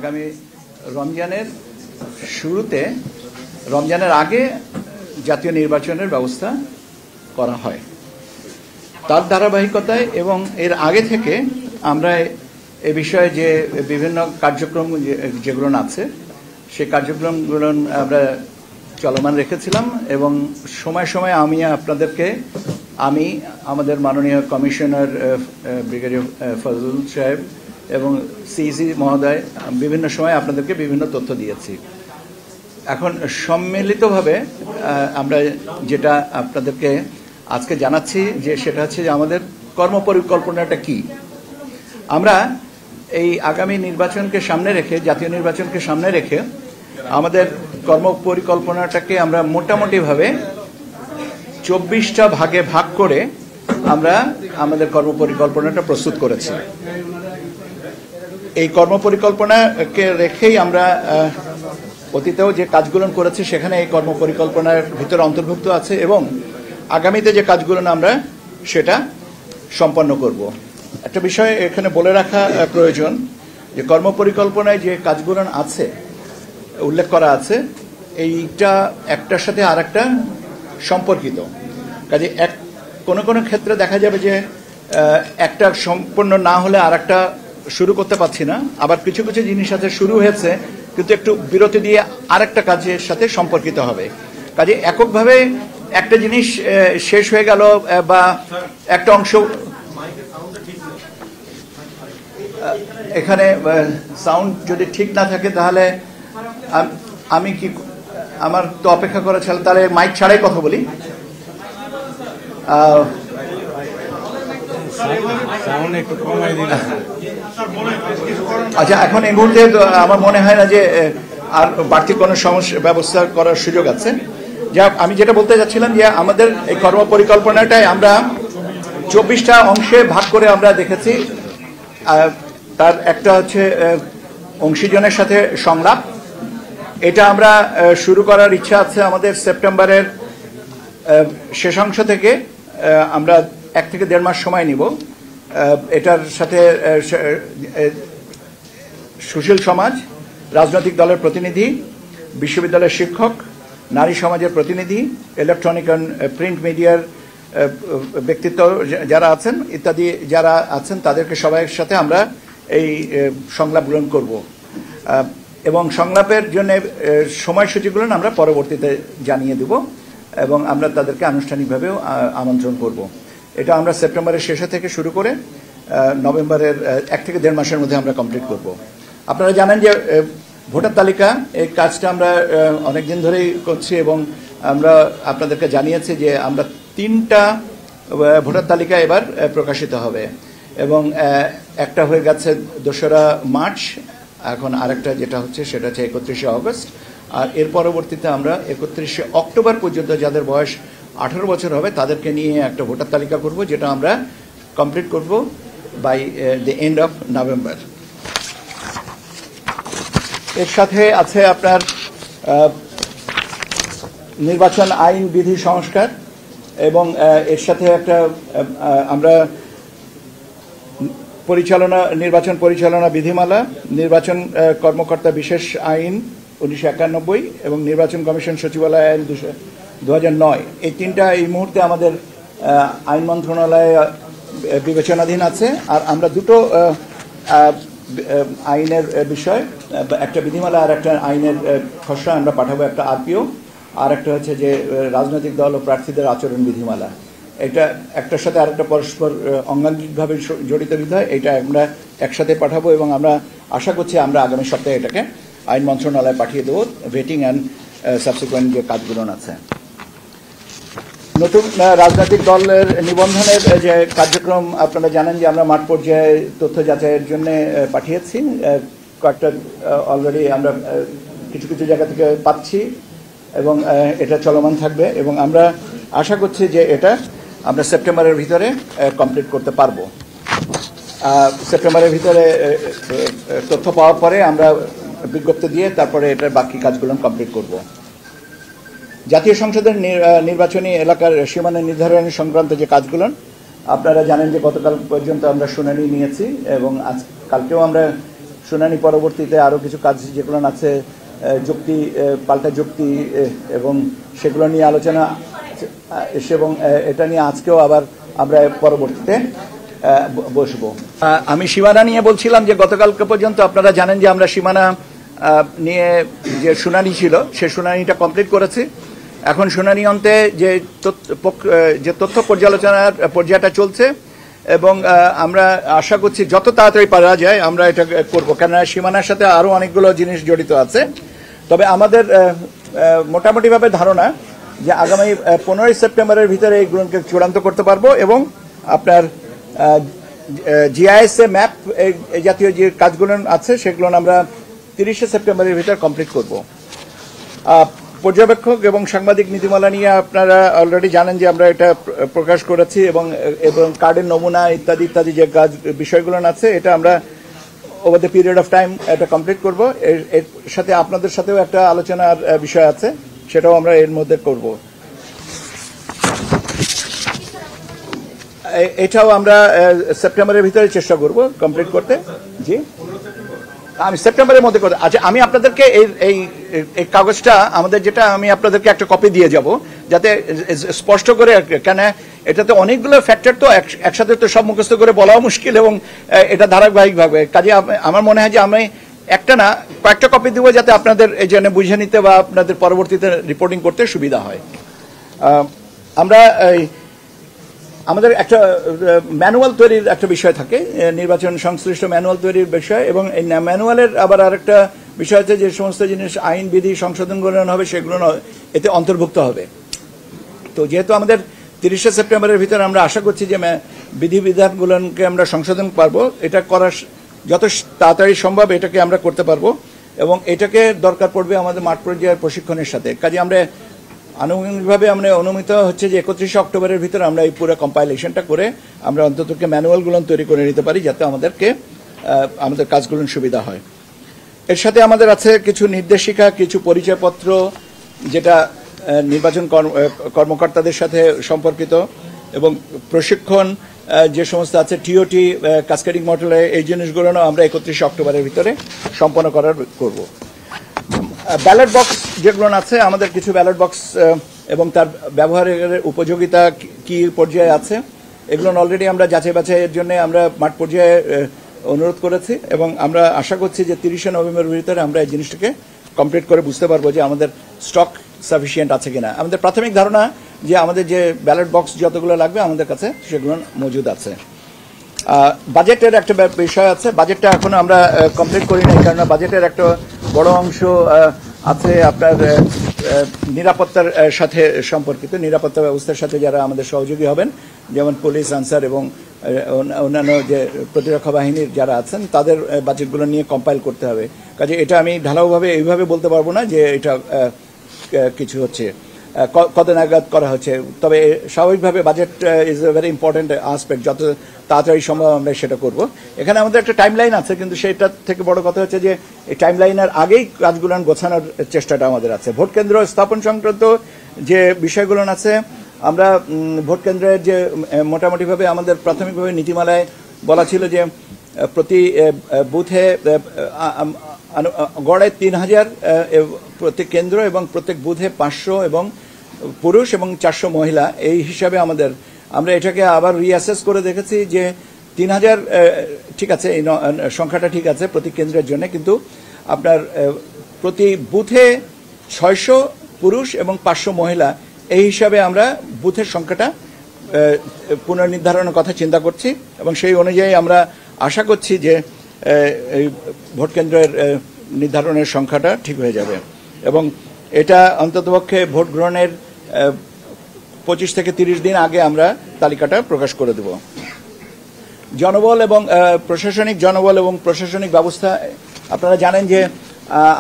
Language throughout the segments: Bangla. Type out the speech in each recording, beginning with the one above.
আগামী রমজানের শুরুতে রমজানের আগে জাতীয় নির্বাচনের ব্যবস্থা করা হয়। তার ধারাবাহিকতায় এবং এর আগে থেকে আমরা এ বিষয়ে যে বিভিন্ন কার্যক্রম যেগুলো আছে সেই কার্যক্রমগুলো আমরা চলমান রেখেছিলাম এবং সময় সময় আমি আমাদের মাননীয় কমিশনার ব্রিগেডিয়ার ফজলুল সাহেব এবং সিইসি মহোদয় বিভিন্ন সময় আপনাদেরকে বিভিন্ন তথ্য দিয়েছি। এখন সম্মিলিতভাবে আমরা যেটা আপনাদেরকে আজকে জানাচ্ছি যে সেটা হচ্ছে যে আমাদের কর্মপরিকল্পনাটা কি। আমরা এই আগামী নির্বাচনকে সামনে রেখে, জাতীয় নির্বাচনকে সামনে রেখে আমাদের কর্মপরিকল্পনাটাকে আমরা মোটামুটিভাবে 24টা ভাগে ভাগ করে আমরা আমাদের কর্মপরিকল্পনাটা প্রস্তুত করেছি। এই কর্মপরিকল্পনাকে রেখেই আমরা অতীতেও যে কাজগুলো করেছি সেখানে এই কর্মপরিকল্পনার ভিতরে অন্তর্ভুক্ত আছে এবং আগামীতে যে কাজগুলো আমরা সেটা সম্পন্ন করব। একটা বিষয় এখানে বলে রাখা প্রয়োজন যে কর্মপরিকল্পনায় যে কাজগুলো আছে উল্লেখ করা আছে এইটা একটার সাথে আর একটা সম্পর্কিত। কাজে কোনো কোনো ক্ষেত্রে দেখা যাবে যে একটা সম্পূর্ণ না হলে আর একটা শুরু করতে পারছি না, আবার কিছু কিছু জিনিস সাথে শুরু হয়েছে কিন্তু একটু বিরতি দিয়ে আরেকটা কাজের সাথে সম্পর্কিত হবে। কাজে এককভাবে একটা জিনিস শেষ হয়ে গেল বা একটা অংশ, এখানে সাউন্ড যদি ঠিক না থাকে তাহলে আমি কি আমার তো অপেক্ষা করা ছিল, তাহলে মাইক ছাড়াই কথা বলি। আচ্ছা, এখন এই মুহূর্তে আমার মনে হয় না যে আর বাড়তি কোনো সমস্যা ব্যবস্থা করার সুযোগ আছে। যা আমি যেটা বলতে যাচ্ছিলাম যে আমাদের এই কর্মপরিকল্পনাটাই আমরা 24টা অংশে ভাগ করে আমরা দেখেছি। তার একটা হচ্ছে অংশীজনের সাথে সংলাপ, এটা আমরা শুরু করার ইচ্ছা আছে আমাদের সেপ্টেম্বরের শেষাংশ থেকে। আমরা 1 থেকে 1.5 মাস সময় নিব। এটার সাথে সুশীল সমাজ, রাজনৈতিক দলের প্রতিনিধি, বিশ্ববিদ্যালয়ের শিক্ষক, নারী সমাজের প্রতিনিধি, ইলেকট্রনিক অ্যান্ড প্রিন্ট মিডিয়ার ব্যক্তিত্ব যারা আছেন ইত্যাদি যারা আছেন তাদেরকে সবাইয়ের সাথে আমরা এই সংলাপ গ্রহণ করব এবং সংলাপের জন্য সময়সূচিগুলো আমরা পরবর্তীতে জানিয়ে দেব এবং আমরা তাদেরকে আনুষ্ঠানিকভাবেও আমন্ত্রণ করব। এটা আমরা সেপ্টেম্বরের শেষে থেকে শুরু করে নভেম্বরের 1 থেকে 1.5 মাসের মধ্যে আমরা কমপ্লিট করব। আপনারা জানেন যে ভোটার তালিকা এই কাজটা আমরা অনেক দিন ধরেই করছি এবং আমরা আপনাদেরকে জানিয়েছি যে আমরা 3টা ভোটার তালিকা এবার প্রকাশিত হবে এবং একটা হয়ে গেছে 2রা মার্চ, এখন আরেকটা যেটা হচ্ছে সেটা হচ্ছে 31শে অগস্ট, আর এর পরবর্তীতে আমরা 31শে অক্টোবর পর্যন্ত যাদের বয়স 18 বছর হবে তাদেরকে নিয়ে একটা ভোটার তালিকা করব, যেটা আমরা কমপ্লিট করব by the end of November. এর সাথে আছে আপনার নির্বাচন আইন বিধি সংস্কার এবং এর সাথে একটা আমরা নির্বাচন পরিচালনা বিধিমালা, নির্বাচন কর্মকর্তা বিশেষ আইন 1991 এবং নির্বাচন কমিশন সচিবালয় আইন 2009, এই 3টা এই মুহূর্তে আমাদের আইন মন্ত্রণালয়ে বিবেচনাধীন আছে। আর আমরা 2টো আইনের বিষয়, একটা বিধিমালা আর একটা আইনের খসড়া আমরা পাঠাবো, একটা আরপিও আর একটা হচ্ছে যে রাজনৈতিক দল ও প্রার্থীদের আচরণ বিধিমালা। এটা একটার সাথে আরেকটা পরস্পর অঙ্গাঙ্গিকভাবে জড়িত বিধায় এটা আমরা একসাথে পাঠাবো এবং আমরা আশা করছি আমরা আগামী সপ্তাহে এটাকে আইন মন্ত্রণালয়ে পাঠিয়ে দেবো, ভেটিং অ্যান্ড সাবসিকুয়েন্ট যে কাজগুলো আছে। নতুন রাজনৈতিক দলের নিবন্ধনের যে কার্যক্রম আপনারা জানেন যে আমরা মাঠ পর্যায়ে তথ্য যাচাইয়ের জন্য পাঠিয়েছি। কয়েকটা অলরেডি আমরা কিছু কিছু জায়গা থেকে পাচ্ছি এবং এটা চলমান থাকবে এবং আমরা আশা করছি যে এটা আমরা সেপ্টেম্বরের ভিতরে কমপ্লিট করতে পারবো। সেপ্টেম্বরের ভিতরে তথ্য পাওয়ার পরে আমরা বিজ্ঞপ্তি দিয়ে তারপরে এটার বাকি কাজগুলো কমপ্লিট করব। জাতীয় সংসদের নির্বাচনী এলাকার সীমানা নির্ধারণ সংক্রান্ত যে কাজগুলো আপনারা জানেন যে গতকাল পর্যন্ত আমরা শুনানি নিয়েছি এবং কালকেও আমরা শুনানি পরবর্তীতে আরও কিছু কাজ যেগুলো আছে যুক্তি পাল্টা যুক্তি এবং সেগুলো নিয়ে আলোচনা এবং এটা নিয়ে আজকেও আবার আমরা পরবর্তীতে বসবো। আমি সীমানা নিয়ে বলছিলাম যে গতকালকে পর্যন্ত আপনারা জানেন যে আমরা সীমানা নিয়ে যে শুনানি ছিল সে শুনানিটা কমপ্লিট করেছি। এখন শুনানি অন্তে যে তথ্য পর্যালোচনার পর্যায়টা চলছে এবং আমরা আশা করছি যত তাড়াতাড়ি পারা যায় আমরা এটা করব, কেননা সীমানার সাথে আরও অনেকগুলো জিনিস জড়িত আছে। তবে আমাদের মোটামুটিভাবে ধারণা যে আগামী 15ই সেপ্টেম্বরের ভিতরে এইগুলোকে চূড়ান্ত করতে পারবো এবং আপনার জিআইএস ম্যাপ এই জাতীয় যে কাজগুলো আছে সেগুলো আমরা 30শে সেপ্টেম্বরের ভিতর কমপ্লিট করব। পর্যবেক্ষক এবং সাংবাদিক নীতিমালা নিয়ে আপনারা অলরেডি জানেন যে আমরা এটা প্রকাশ করেছি এবং কার্ডের নমুনা ইত্যাদি ইত্যাদি যে কাজ বিষয়গুলো আছে এটা আমরা over the period of time এটা কমপ্লিট করব। এর সাথে আপনাদের সাথেও একটা আলোচনার বিষয় আছে, সেটাও আমরা এর মধ্যে করব। এটাও আমরা সেপ্টেম্বরের ভিতরে চেষ্টা করব কমপ্লিট করতে। জি, আমি সেপ্টেম্বরের মধ্যে করতে। আচ্ছা, আমি আপনাদেরকে এই কাগজটা আমাদের যেটা আমি আপনাদেরকে একটা কপি দিয়ে যাব যাতে স্পষ্ট করে, কেন এটাতে অনেকগুলো ফ্যাক্টর তো একসাথে তো সব মুখস্থ করে বলাও মুশকিল এবং এটা ধারাবাহিকভাবে কাজে আমার মনে হয় যে আমি একটা না কয়েকটা কপি দেবো যাতে আপনাদের এই জন্য বুঝে নিতে বা আপনাদের পরবর্তীতে রিপোর্টিং করতে সুবিধা হয়। আমরা আমাদের একটা ম্যানুয়াল তৈরির একটা বিষয় থাকে, নির্বাচন সংশ্লিষ্ট ম্যানুয়াল তৈরির বিষয়, এবং এই ম্যানুয়ালের আবার আরেকটা বিষয় আছে যে সমস্ত জিনিস আইন বিধি সংশোধনগুলো হবে সেগুলো এতে অন্তর্ভুক্ত হবে। তো যেহেতু আমাদের 30শে সেপ্টেম্বরের ভিতরে আমরা আশা করছি যে বিধিবিধানগুলোকে আমরা সংশোধন পারবো, এটা করার যত তাড়াতাড়ি সম্ভব এটাকে আমরা করতে পারবো এবং এটাকে দরকার পড়বে আমাদের মাঠ পর্যায়ের প্রশিক্ষণের সাথে। কাজে আমরা আনুষ্ঠানিকভাবে আমরা অনুমিত হচ্ছে যে 31শে অক্টোবরের ভিতরে আমরা এই পুরো কম্পাইলেশনটা করে আমরা অন্তত ম্যানুয়ালগুলো তৈরি করে নিতে পারি যাতে আমাদের কাজগুলো সুবিধা হয়। এর সাথে আমাদের আছে কিছু নির্দেশিকা, কিছু পরিচয়পত্র যেটা নির্বাচন কর্মকর্তাদের সাথে সম্পর্কিত এবং প্রশিক্ষণ যে সমস্ত আছে টিওটি কাসকেডিং মডেলে এই জিনিসগুলো আমরা 31শে অক্টোবরের ভিতরে সম্পন্ন করব। ব্যালট বক্স যেগুলো আছে আমাদের কিছু ব্যালট বক্স এবং তার ব্যবহারের উপযোগিতা কি পর্যায়ে আছে এগুলো অলরেডি আমরা যাচাই বাছাইয়ের জন্য আমরা মাঠ পর্যায়ে অনুরোধ করেছি এবং আমরা আশা করছি যে 30শে নভেম্বরের ভিতরে আমরা এই জিনিসটাকে কমপ্লিট করে বুঝতে পারবো যে আমাদের স্টক সাফিসিয়েন্ট আছে কিনা। আমাদের প্রাথমিক ধারণা যে আমাদের যে ব্যালট বক্স যতগুলো লাগবে আমাদের কাছে সেগুলো মজুদ আছে। বাজেটের একটা বিষয় আছে, বাজেটটা এখনো আমরা কমপ্লিট করি নাই, কারণ বাজেটের একটা বড় অংশ আছে আপনার নিরাপত্তার সাথে সম্পর্কিত, নিরাপত্তা ব্যবস্থার সাথে যারা আমাদের সহযোগী হবেন যেমন পুলিশ, আনসার এবং অন্যান্য যে প্রতিরক্ষা বাহিনীর যারা আছেন তাদের বাজেটগুলো নিয়ে কম্পাইল করতে হবে। কাজে এটা আমি ঢালাওভাবে এইভাবে বলতে পারবো না যে এটা কিছু হচ্ছে কত নাগাদ করা হচ্ছে, তবে স্বাভাবিকভাবে budget is a very important aspect, যত তাড়াতাড়ি সম্ভব আমরা সেটা করব। এখানে আমাদের একটা টাইম লাইন আছে, কিন্তু সেটা থেকে বড় কথা হচ্ছে যে এই টাইম লাইনের আগেই কাজগুলো গোছানোর চেষ্টাটা আমাদের আছে। ভোট কেন্দ্র স্থাপন সংক্রান্ত যে বিষয়গুলো আছে আমরা ভোট কেন্দ্রের যে মোটামুটিভাবে আমাদের প্রাথমিকভাবে নীতিমালায় বলা ছিল যে প্রতি বুথে গড়ে 3000 প্রত্যেক কেন্দ্র এবং প্রত্যেক বুথে 500 এবং পুরুষ এবং 400 মহিলা, এই হিসাবে আমরা এটাকে আবার রিঅ্যাসেস করে দেখেছি যে 3000 ঠিক আছে, এই সংখ্যাটা ঠিক আছে প্রতি কেন্দ্রের জন্য, কিন্তু আপনার প্রতি বুথে 600 পুরুষ এবং 500 মহিলা, এই হিসাবে আমরা বুথের সংখ্যাটা পুনর্নির্ধারণের কথা চিন্তা করছি এবং সেই অনুযায়ী আমরা আশা করছি যে এই ভোট কেন্দ্রের নির্ধারণের সংখ্যাটা ঠিক হয়ে যাবে এবং এটা অন্ততপক্ষে ভোট গ্রহণের 25 থেকে 30 দিন আগে আমরা তালিকাটা প্রকাশ করে দেব। জনবল এবং প্রশাসনিক ব্যবস্থা, আপনারা জানেন যে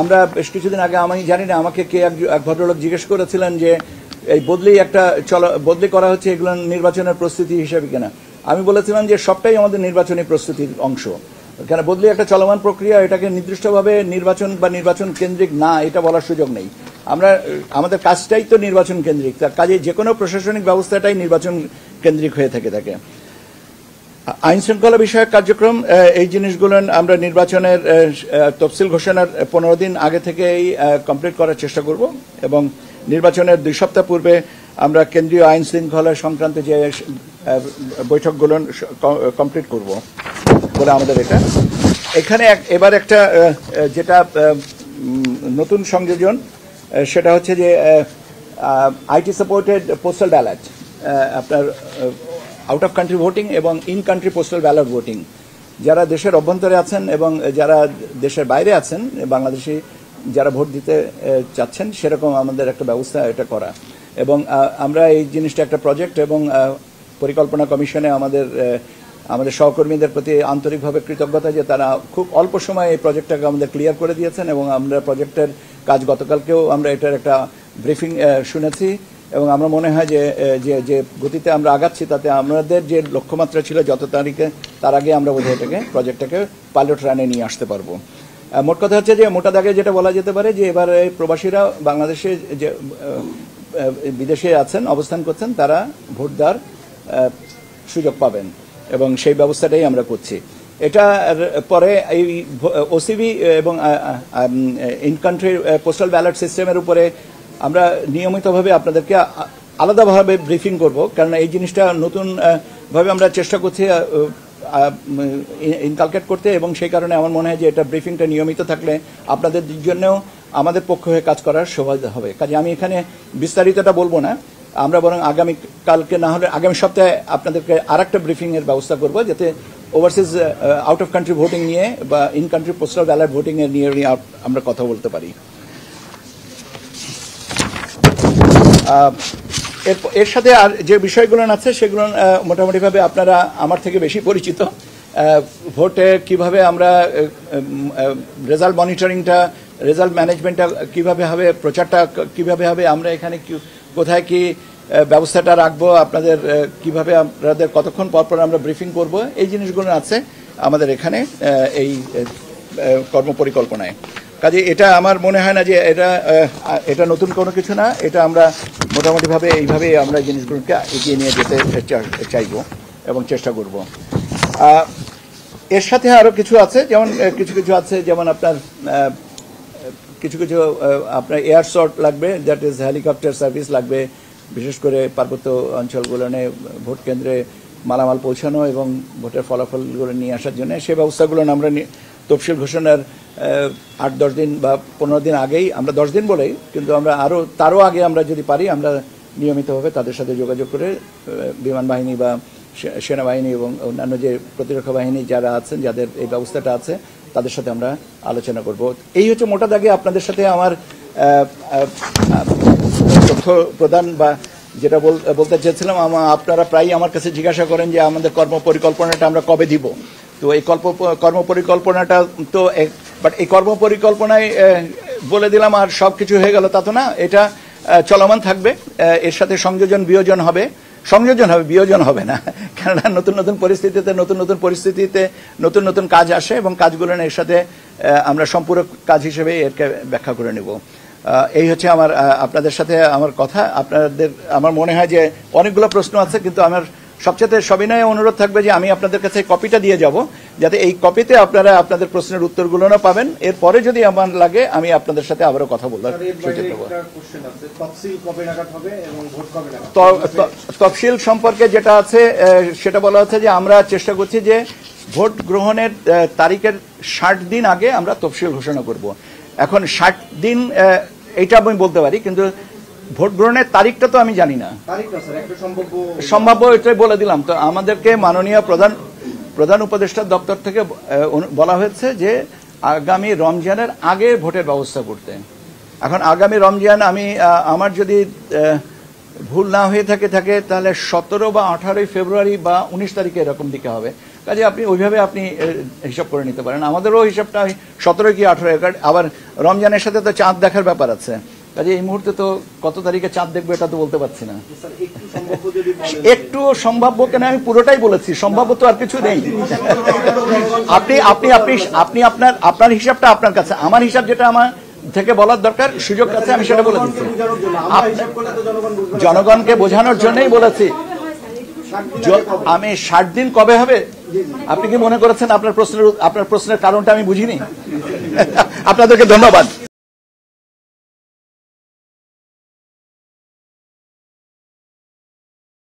আমরা বেশ কিছুদিন আগে, আমি জানি না আমাকে কে এক ভদ্রলোক জিজ্ঞেস করেছিলেন যে এই বদলি করা হচ্ছে এগুলো নির্বাচনের প্রস্তুতি হিসেবে কিনা। আমি বলেছিলাম যে সবটাই আমাদের নির্বাচনী প্রস্তুতির অংশ, কেন বদলি একটা চলমান প্রক্রিয়া, এটাকে নির্দিষ্টভাবে নির্বাচন বা নির্বাচন কেন্দ্রিক না এটা বলার সুযোগ নেই। আমাদের কাজটাই তো নির্বাচন কেন্দ্রিক, তার কাজে যে কোনো প্রশাসনিক ব্যবস্থাটাই নির্বাচন কেন্দ্রিক হয়ে থাকে। আইন শৃঙ্খলা বিষয়ক কার্যক্রম এই জিনিসগুলো আমরা নির্বাচনের তফসিল ঘোষণার 15 দিন আগে থেকেই কমপ্লিট করার চেষ্টা করব এবং নির্বাচনের 2 সপ্তাহ পূর্বে আমরা কেন্দ্রীয় আইন শৃঙ্খলা সংক্রান্ত যে বৈঠকগুলো কমপ্লিট করব বলে আমাদের এটা এখানে এবার একটা যেটা নতুন সংযোজন সেটা হচ্ছে যে আইটি সাপোর্টেড পোস্টাল ব্যালট আপনার আউট অফ কান্ট্রি ভোটিং এবং in country postal ballot voting যারা দেশের অভ্যন্তরে আছেন এবং যারা দেশের বাইরে আছেন বাংলাদেশি যারা ভোট দিতে চাচ্ছেন সেরকম আমাদের একটা ব্যবস্থা এটা করা এবং আমরা এই জিনিসটা একটা প্রজেক্ট এবং পরিকল্পনা কমিশনে আমাদের সহকর্মীদের প্রতি আন্তরিকভাবে কৃতজ্ঞতা যে তারা খুব অল্প সময়ে এই প্রজেক্টটাকে আমাদের ক্লিয়ার করে দিয়েছেন এবং আমরা প্রজেক্টের কাজ গতকালকেও আমরা এটার একটা ব্রিফিং শুনেছি এবং আমরা মনে হয় যে গতিতে আমরা আগাচ্ছি তাতে আমাদের যে লক্ষ্যমাত্রা ছিল যত তারিখে তার আগে আমরা বোধহয় এটাকে প্রজেক্টটাকে পাইলট রানে নিয়ে আসতে পারবো মোট কথা হচ্ছে যে মোটা দাগে যেটা বলা যেতে পারে যে এবার প্রবাসীরা বাংলাদেশে যে বিদেশে আছেন অবস্থান করছেন তারা ভোট দেওয়ার সুযোগ পাবেন এবং সেই ব্যবস্থাটাই আমরা করছি এটা পরে এই ওসিবি এবং ইন কান্ট্রি পোস্টাল ব্যালট সিস্টেমের উপরে আমরা নিয়মিতভাবে আপনাদেরকে আলাদাভাবে ব্রিফিং করব কারণ এই জিনিসটা নতুনভাবে আমরা চেষ্টা করছি ইনকালকেট করতে এবং সেই কারণে আমার মনে হয় যে এটা ব্রিফিংটা নিয়মিত থাকলে আপনাদের জন্যও আমাদের পক্ষ হয়ে কাজ করার সুবিধা হবে কাজে আমি এখানে বিস্তারিতটা বলবো না আমরা বরং আগামীকালকে না হলে আগামী সপ্তাহে আপনাদেরকে আরেকটা ব্রিফিংয়ের ব্যবস্থা করব যাতে overseas out of country voting নিয়ে বা in country postal ballot voting এর নিয়ে আমরা কথা বলতে পারি এর সাথে আর যে বিষয়গুলো আছে সেগুলো মোটামুটিভাবে আপনারা আমার থেকে বেশি পরিচিত ভোটে কিভাবে আমরা রেজাল্ট মনিটরিংটা রেজাল্ট ম্যানেজমেন্টটা কিভাবে হবে প্রচারটা কিভাবে হবে আমরা এখানে কোথায় কি ব্যবস্থাটা রাখবো আপনাদের কিভাবে আপনাদের কতক্ষণ পরপর আমরা ব্রিফিং করব এই জিনিসগুলো আছে আমাদের এখানে এই কর্মপরিকল্পনায় কাজে এটা আমার মনে হয় না যে এটা নতুন কোনো কিছু না এটা আমরা মোটামুটিভাবে এইভাবেই আমরা জিনিসগুলোকে এগিয়ে নিয়ে যেতে চাইব এবং চেষ্টা করব এর সাথে আরও কিছু আছে যেমন কিছু আছে যেমন আপনার কিছু আপনার এয়ার শট লাগবে দ্যাট ইজ হেলিকপ্টার সার্ভিস লাগবে বিশেষ করে পার্বত্য অঞ্চলগুলোনে ভোট কেন্দ্রে মালামাল পৌঁছানো এবং ভোটের ফলাফলগুলো নিয়ে আসার জন্য সেই ব্যবস্থাগুলো আমরা তফসিল ঘোষণার 8-10 দিন বা 15 দিন আগেই আমরা 10 দিন বলেই কিন্তু আমরা তারও আগে আমরা যদি পারি আমরা নিয়মিতভাবে তাদের সাথে যোগাযোগ করে বিমান বাহিনী বা সেনাবাহিনী এবং অন্যান্য যে প্রতিরক্ষা বাহিনী যারা আছেন যাদের এই ব্যবস্থাটা আছে তাদের সাথে আমরা আলোচনা করব এই হচ্ছে মোটা দাগে আপনাদের সাথে আমার তথ্য প্রদান বা যেটা বলতে চেয়েছিলাম আপনারা প্রায়ই আমার কাছে জিজ্ঞাসা করেন যে আমাদের কর্মপরিকল্পনাটা আমরা কবে দিব তো এই কর্মপরিকল্পনাটা তো বাট এই কর্মপরিকল্পনায় বলে দিলাম আর সব কিছু হয়ে গেল তা তো না এটা চলমান থাকবে এর সাথে সংযোজন বিয়োজন হবে বিয়োজন হবে না কেননা নতুন নতুন পরিস্থিতিতে নতুন কাজ আসে এবং কাজগুলো এর সাথে আমরা সম্পূরক কাজ হিসেবে এরকে ব্যাখ্যা করে নেব এই হচ্ছে আপনাদের সাথে আমার কথা আমার মনে হয় যে অনেকগুলো প্রশ্ন আছে কিন্তু আমার সবচেয়ে সবিনয় অনুরোধ থাকবে যে আমি আপনাদের কাছে কপিটা দিয়ে যাব যাতে এই কপিতে আপনারা আপনাদের প্রশ্নের উত্তরগুলো না পাবেন এরপরে যদি আমার লাগে আমি আপনাদের সাথে আবারও কথা বলবার সুযোগ দেব তফসিল সম্পর্কে যেটা আছে সেটা বলা হচ্ছে যে আমরা চেষ্টা করছি যে ভোট গ্রহণের তারিখের 60 দিন আগে আমরা তফসিল ঘোষণা করব এখন 60 দিন এটা আমি বলতে পারি কিন্তু ভোট গ্রহণের তারিখটা তো আমি জানি না সম্ভাব্য এটাই বলে দিলাম তো আমাদেরকে মাননীয় প্রধান উপদেষ্টা দপ্তর থেকে বলা হয়েছে যে আগামী রমজানের আগে ভোটের ব্যবস্থা করতে এখন আগামী রমজান আমার যদি ভুল না হয়ে থাকে তাহলে 17 বা 18 ফেব্রুয়ারি বা 19 তারিখে এরকম দিকে হবে কাজে আপনি ওইভাবে আপনি হিসাব করে নিতে পারেন আমাদেরও হিসাবটা 17 কি 18 আবার রমজানের সাথে তো চাঁদ দেখার ব্যাপার আছে কাজে এই মুহূর্তে তো কত তারিখে চাঁদ দেখবে এটা তো বলতে পারছি না একটু সম্ভাব্য কেন আমি পুরোটাই বলেছি সম্ভাব্য তো আর কিছু নেই আপনি আপনার হিসাবটা আপনার কাছে আমার হিসাব যেটা আমার থেকে বলার দরকার সুযোগ আছে আমি সেটা বলে দিচ্ছি জনগণকে বোঝানোর জন্যই বলেছি আমি 60 দিন কবে হবে? আপনি কি মনে করেছেন আপনার প্রশ্নের কারণটা আমি বুঝিনি? আপনাদেরকে ধন্যবাদ।